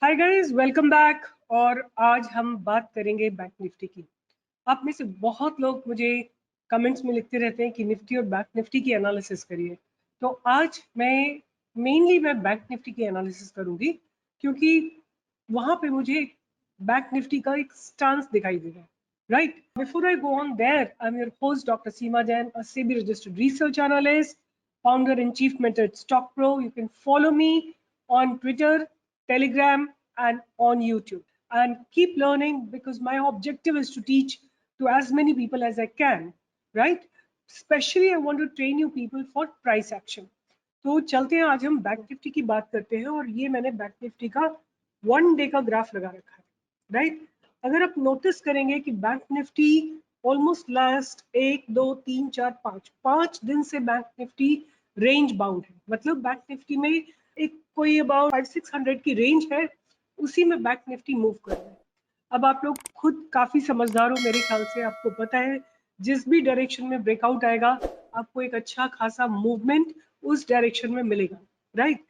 Hi guys, welcome back. और आज हम बात करेंगे बैंक निफ्टी की। आप में से बहुत लोग मुझे कमेंट्स में लिखते रहते हैं कि निफ्टी और बैंक निफ्टी की एनालिसिस करिए। तो आज मैं बैंक निफ्टी की एनालिसिस करूंगी, क्योंकि वहां पे मुझे बैंक निफ्टी का एक स्टांस दिखाई दे रहा है। Right, before I go on their, I am your host doctor Seema Jain, a SEBI registered research analyst, founder and chief mentor at stockpro. You can follow me on Twitter, Telegram, and on YouTube, and keep learning, because my objective is to teach to as many people as I can, right? Especially I want to train you people for price action. तो चलते हैं, आज हम bank Nifty की बात करते हैं। और ये मैंने बैंक निफ्टी का 1 डे का ग्राफ लगा रखा है, राइट? अगर आप नोटिस करेंगे कि बैंक निफ्टी ऑलमोस्ट लास्ट 1 2 3 4 5 दिन से बैंक निफ्टी रेंज बाउंड है। मतलब बैंक निफ्टी में एक कोई अबाउट 500-600 की रेंज है, उसी में बैंक निफ्टी मूव कर रहा है। अब आप लोग खुद काफी समझदार हो मेरे ख्याल से, आपको पता है जिस भी डायरेक्शन में ब्रेकआउट आएगा आपको एक अच्छा खासा मूवमेंट उस डायरेक्शन में मिलेगा, राइट?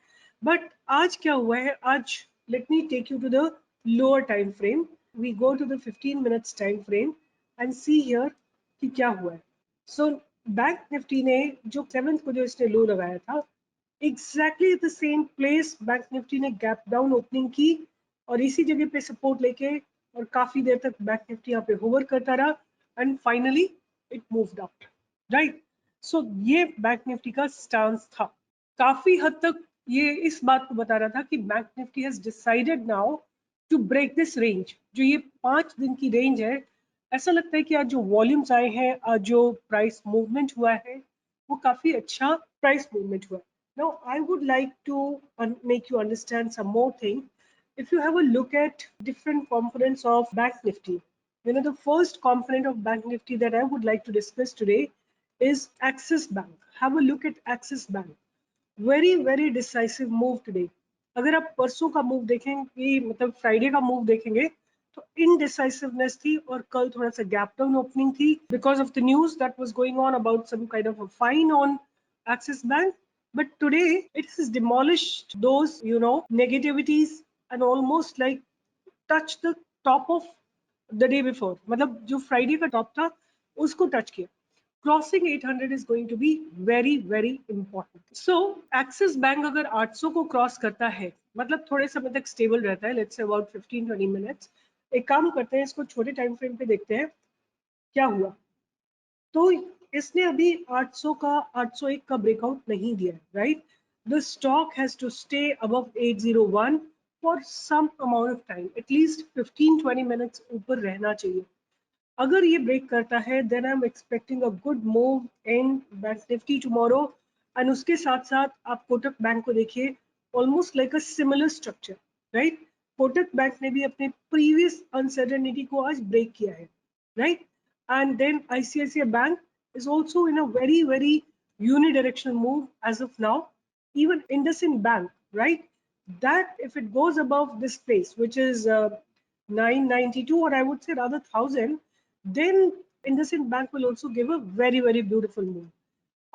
बट आज क्या हुआ है, आज let me take you to the lower time frame. We go to the 15 minutes time frame and see here कि क्या हुआ है। सो बैंक निफ्टी ने जो 7th को जो इसने लो लगाया था, exactly the same place bank Nifty ने गैप डाउन ओपनिंग की और इसी जगह पे सपोर्ट लेके और काफी देर तक बैंक निफ्टी यहाँ पे होवर करता रहा and finally it moved up, right? So ये बैंक निफ्टी का स्टांस था। काफी हद तक ये इस बात को बता रहा था कि bank Nifty has decided now to break this range. जो ये 5 दिन की रेंज है, ऐसा लगता है कि आज जो वॉल्यूम्स आए हैं, आज जो प्राइस मूवमेंट हुआ है, वो काफी अच्छा प्राइस मूवमेंट हुआ है। Now, I would like to make you understand some more thing. If you have a look at different components of Bank Nifty, the first component of Bank Nifty that I would like to discuss today is Axis Bank. Have a look at Axis Bank. Very, very decisive move today. अगर आप परसों का move देखेंगे, मतलब Friday का move देखेंगे, तो indecisiveness थी और कल थोड़ा सा गैप डाउन ओपनिंग थी because of the news that was going on about some kind of a fine on Axis Bank. But today it has demolished those, negativities and almost like touched the top of the day before. मतलब जो Friday का top था उसको touch किया। Crossing 800 is going to be very very important. So Axis Bank अगर 800 को cross करता है, मतलब थोड़े समय तक स्टेबल रहता है, लेट्स से अबाउट 15-20 मिनट्स। एक काम करते हैं, इसको छोटे टाइम फ्रेम पे देखते हैं क्या हुआ। तो इसने अभी 800 का 801 का ब्रेकआउट नहीं दिया है, right? The stock has to stay above 801 for some amount of time, at least 15-20 minutes ऊपर रहना चाहिए। अगर ये ब्रेक करता है then I am expecting a good move in bank Nifty tomorrow. And उसके साथ साथ आप कोटक बैंक को देखिए, almost like a similar structure, right? Kotak bank ने भी अपने प्रीवियस अनसर्टेनिटी को आज ब्रेक किया है, right? And then ICICI Bank is also in a very, very unidirectional move as of now. Even IndusInd Bank, right? That if it goes above this place, which is 992, or I would say rather 1000, then IndusInd Bank will also give a very, very beautiful move.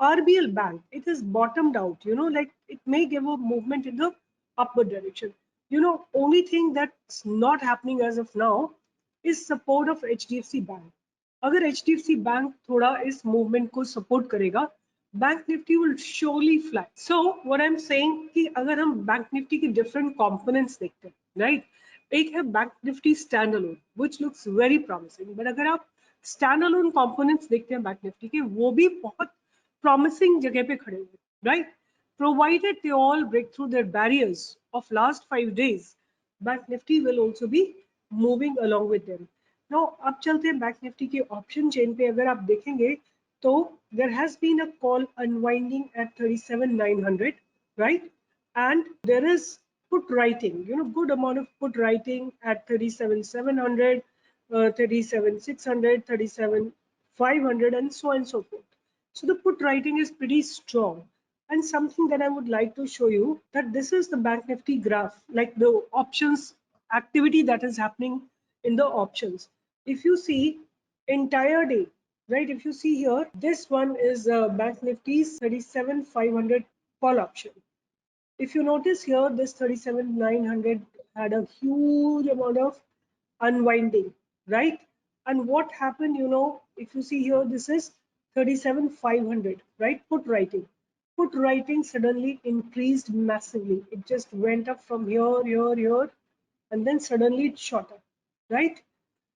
RBL Bank, it is bottomed out, like it may give a movement in the upward direction. Only thing that's not happening as of now is support of HDFC Bank. अगर HDFC bank थोड़ा इस movement को support करेगा, bank Nifty will surely fly. So what I am saying कि अगर हम bank Nifty के different components देखते हैं, राइट? एक है bank Nifty stand alone which looks very promising. But अगर आप स्टैंड अलोन कंपोनेंट्स देखते हैं बैंक निफ्टी के, वो भी बहुत प्रॉमिसिंग जगह पे खड़े हुए, right? Provided they all break through their barriers of last 5 days, bank Nifty will also be moving along with them. Now, अब चलते हैं बैंक निफ्टी के ऑप्शन चेन पे। अगर आप देखेंगे तो there has been a call unwinding at 37,900, right? And there is put writing, good amount of put writing at 37,700, 37,600, 37,500, and so on and so forth. So the put writing is pretty strong. And something that I would like to show you, that this is the bank nifty graph, like the options activity that is happening in the options. If you see entire day, right? If you see here, this one is Bank Nifty's 37,500 call option. If you notice here, this 37,900 had a huge amount of unwinding, right? And what happened, if you see here, this is 37,500, right? Put writing. Put writing suddenly increased massively. It just went up from here, and then suddenly it shot up, right?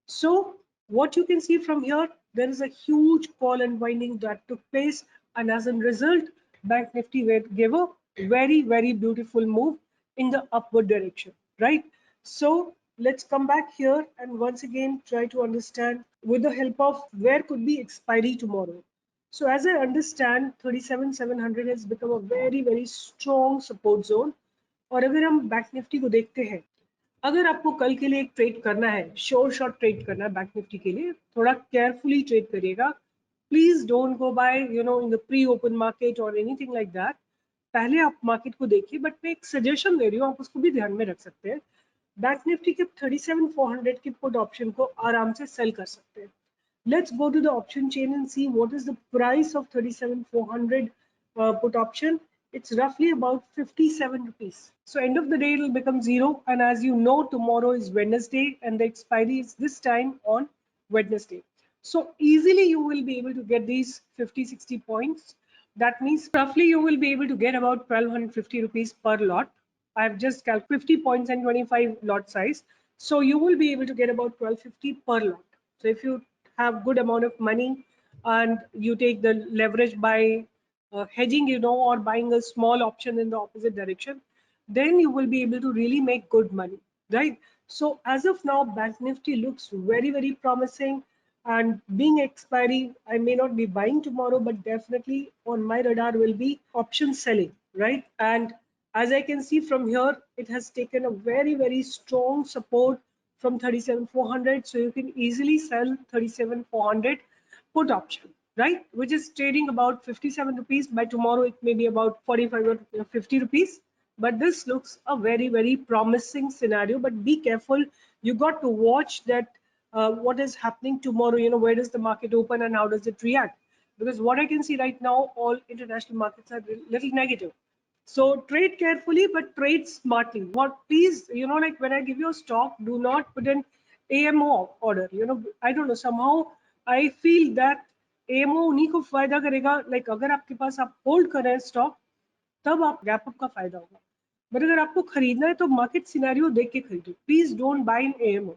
So what you can see from here, there is a huge call unwinding that took place, and as a result, Bank Nifty gave a very beautiful move in the upward direction, right? So let's come back here and once again try to understand with the help of where could be expiry tomorrow. So as I understand, 37,700 has become a very strong support zone. और अगर हम bank Nifty को देखते हैं, अगर आपको कल के लिए एक ट्रेड करना है, शोर शॉर्ट ट्रेड करना है बैंक निफ्टी के लिए, थोड़ा केयरफुली ट्रेड करिएगा. Please don't go buy in the pre open market और एनीथिंग लाइक दैट. पहले आप मार्केट को देखिए, बट मैं एक सजेशन दे रही हूँ, आप उसको भी ध्यान में रख सकते हैं. बैंक निफ्टी के 37,400 के पुट ऑप्शन को आराम से सेल कर सकते हैं. Let's go to the option chain and see what is the price of 37,400 put option. It's roughly about 57 rupees. So end of the day, it will become zero. And as you know, tomorrow is Wednesday and the expiry is this time on Wednesday. So easily you will be able to get these 50-60 points. That means roughly you will be able to get about 1,250 rupees per lot. I have just calculated 50 points and 25 lot size. So you will be able to get about 1,250 per lot. So if you have good amount of money and you take the leverage by hedging, or buying a small option in the opposite direction, then you will be able to really make good money, right? So as of now, Bank Nifty looks very promising, and being expiry, I may not be buying tomorrow, but definitely on my radar will be option selling, right? And as I can see from here, it has taken a very strong support from 37,400, so you can easily sell 37,400 put option, right, which is trading about 57 rupees. By tomorrow it may be about 45 or 50 rupees, but this looks a very promising scenario. But be careful, you got to watch that what is happening tomorrow. Where does the market open and how does it react? Because what I can see right now, all international markets are a little negative. So trade carefully, but trade smartly. What, please, like when I give you a stock, do not put an AMO order. I don't know, somehow I feel that AMO उन्हीं को फायदा करेगा. Like अगर आपके पास आप hold कर रहे हैं स्टॉक, तब आप गैप अप का फायदा होगा. बट अगर आपको खरीदना है तो मार्केट सिनेरियो देख के खरीदो. Please don't buy in AMO,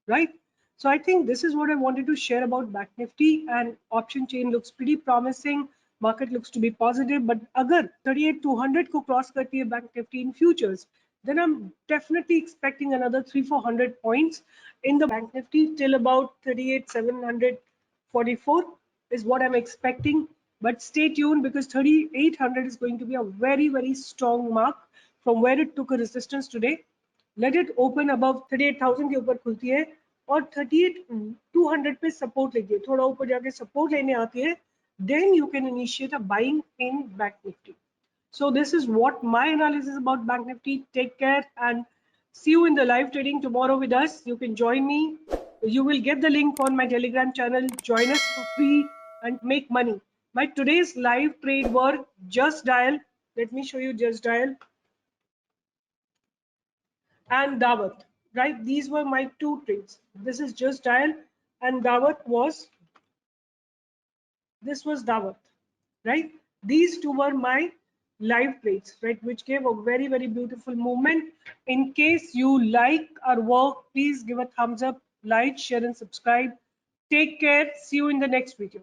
right? So I think this is what I wanted to share about Bank Nifty, and option chain looks pretty promising. Market looks to be positive, but अगर 38,200 को cross करती है Bank Nifty in futures, then I'm definitely expecting another 300-400 points in the Bank Nifty till about 38,744 is what I'm expecting. But stay tuned, because 3800 is going to be a very strong mark from where it took a resistance today. Let it open above 38,000 के ऊपर खुलती है और 38,200 पे support लीजिए. थोड़ा ऊपर जाके सपोर्ट लेने आती है, then you can initiate a buying in Bank Nifty. So this is what my analysis about Bank Nifty. Take care and see you in the live trading tomorrow with us. You can join me. You will get the link on my Telegram channel. Join us for free and make money. My today's live trade were Just Dial. Let me show you Just Dial and Dawat, right? These were my two trades. This is Just Dial and Dawat was, this was Dawat, right? These two were my live trades, right, which gave a very beautiful movement. In case you like our work, please give a thumbs up, like, share and subscribe. Take care. See you in the next video.